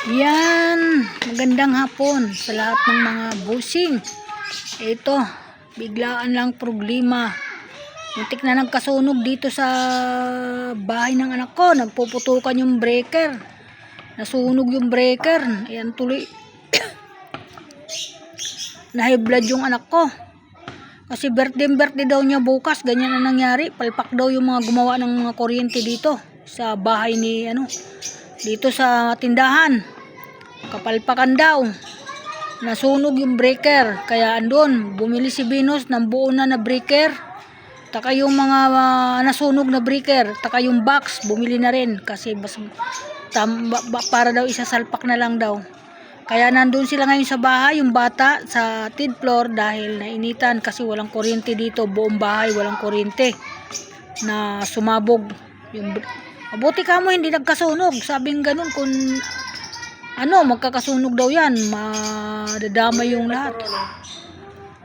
Yan, magandang hapon sa lahat ng mga busing. Ito, biglaan lang problema. Muntik na nagkasunog dito sa bahay ng anak ko. Nagpuputukan yung breaker. Nasunog yung breaker. Ayan tuloy. Na-high blood yung anak ko. Kasi birthday daw niya bukas. Ganyan na nangyari. Palpak daw yung mga gumawa ng mga kuryente dito. Sa bahay ni dito sa tindahan. Kapalpakan daw. Nasunog yung breaker. Kaya andun, bumili si Venus ng buo na breaker. Taka yung mga nasunog na breaker. Taka yung box, bumili na rin. Kasi para daw isasalpak na lang daw. Kaya nandun sila ngayon sa bahay, yung bata sa third floor dahil nainitan kasi walang kuryente dito. Buong bahay walang kuryente. Na sumabog. Mabuti ka mo hindi nagkasunog. Sabing ganun kung magkakasunog daw yan, madadamay yung lahat.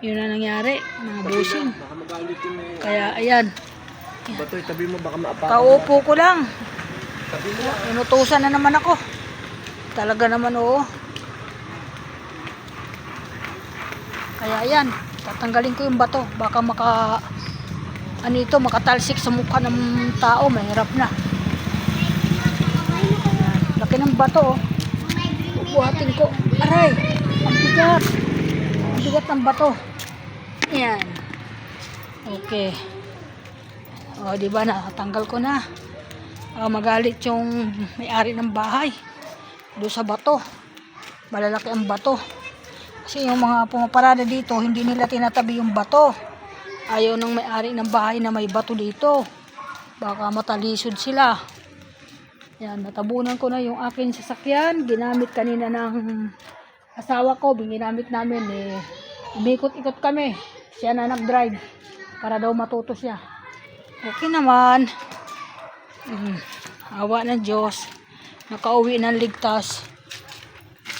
Yun na nangyari, mga busing. Kaya ayan, Batoy, tabi mo baka maapakan. kaupo ko lang. Tabi mo lang. Inutusan na naman ako. Talaga naman, oo. Kaya ayan, tatanggalin ko yung bato. Baka makatalsik sa mukha ng tao, mahirap na. Ayan, laki ng bato, oh. Buhatin ko. Aray! Ang bigat. Ang bigat ng bato. Ayan. Okay. O, diba nakatanggal ko na. Magalit yung may-ari ng bahay. Doon sa bato. Malalaki ang bato. Kasi yung mga pumaparada dito, hindi nila tinatabi yung bato. Ayaw ng may-ari ng bahay na may bato dito. Baka matalisod sila. Yan, natabunan ko na yung aking sasakyan. Ginamit kanina ng asawa ko. Ginamit namin umikot-ikot kami. Siya na nag-drive para daw matuto siya. Okay naman. Awa ng Diyos. Nakauwi ng ligtas.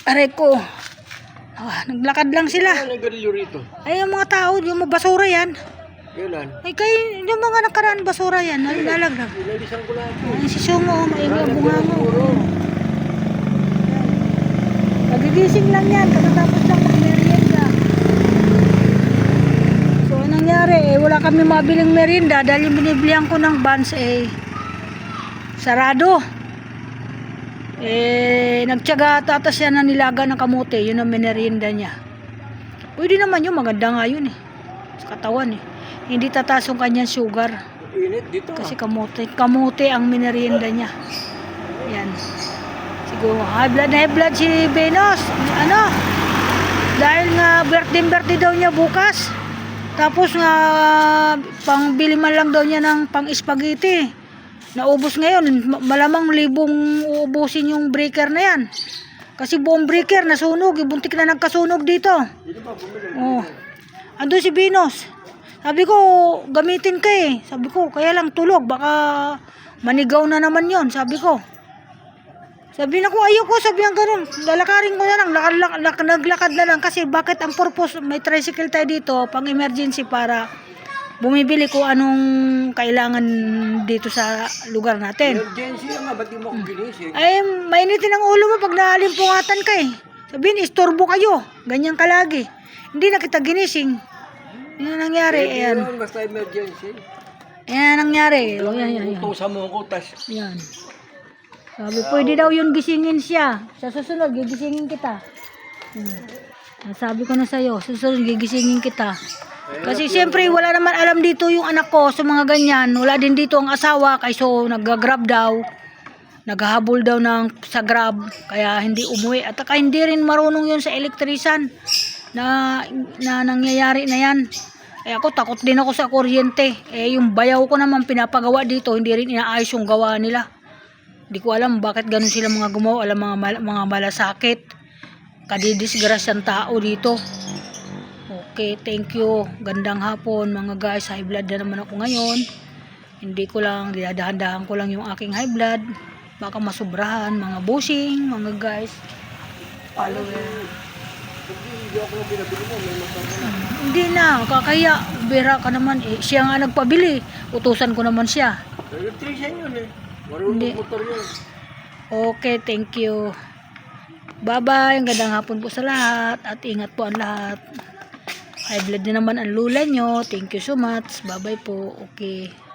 Aray ko. Naglakad lang sila. Ano nagarilyo rito? Ay, yung mga tao, yung mga basura yan. Kailan? Ay, kayo, yung mga nakaraan basura yan. Nalalagnag. Inalisan ko lahat. Ay, si Sungo, maingay ang bunga mo. Nagigising lang yan, katatapos lang mag-merienda. So, anong nangyari? Wala kami mabiling merienda dahil yung biniblihan ko ng buns, sarado. Nagtyaga tatas siya na nilaga ng kamote, yun ang merienda niya. Pwede naman yun, maganda nga yun sa katawan Hindi tataas yung kanyang sugar. Init dito. Kasi kamote ang minerienda niya. Yan. Siguro high blood si Venus. Dahil nga birthday daw niya bukas. Tapos nga pangbili man lang daw niya ng pang-spaghetti. Naubos ngayon, malamang libong uubusin yung breaker na yan. Kasi buong breaker nasunog, buntik na nagkasunog dito. Oh. Ando si Venus. Sabi ko, gamitin ka Sabi ko, kaya lang tulog. Baka manigaw na naman yon sabi ko. Sabi na ko, ayoko. Sabi ang ganun. Lalakarin ko na lang. Naglakad na lang. Kasi bakit ang purpose, may tricycle tayo dito, pang emergency para bumibili ko anong kailangan dito sa lugar natin. Emergency nga, ba't di mo ako ginising? Ay, mainitin ang ulo mo pag naalimpungatan ka Sabihin, istorbo kayo. Ganyan ka lagi. Hindi na kita ginising. Yan ang nangyari. Ayan. Basta emergency. Ayan ang nangyari. Yan. Utusan mo ko, tas. Yan. Sabi, pwede daw yun gisingin siya. Sa susunod, gigisingin kita. Sabi ko na sa'yo, susunod, gigisingin kita. Kasi siyempre, wala naman alam dito yung anak ko sa mga ganyan. Wala din dito ang asawa, kayso nag-grab daw. Naghahabol daw sa grab. Kaya hindi umuwi. At saka hindi rin marunong yun sa elektrisan. Na nangyayari na yan. Ako takot din ako sa kuryente. Yung bayaw ko naman pinapagawa dito, hindi rin inaayos yung gawa nila. Hindi ko alam bakit ganun sila mga gumawa. Alam mga malasakit. Kadidisgrasyang tao dito. Okay, thank you. Gandang hapon mga guys. High blood na naman ako ngayon. Hindi ko lang, dinadahan-dahan ko lang yung aking high blood. Baka masubrahan, mga busing, mga guys. Follower. Hindi na, kakaya. Bira ka naman Siya nga nagpabili. Utusan ko naman siya. Electrician yun Marunong motor yun. Okay, thank you. Bye-bye. Ang gandang hapon po sa lahat. At ingat po ang lahat. High blood na naman ang lula nyo. Thank you so much. Bye-bye po. Okay.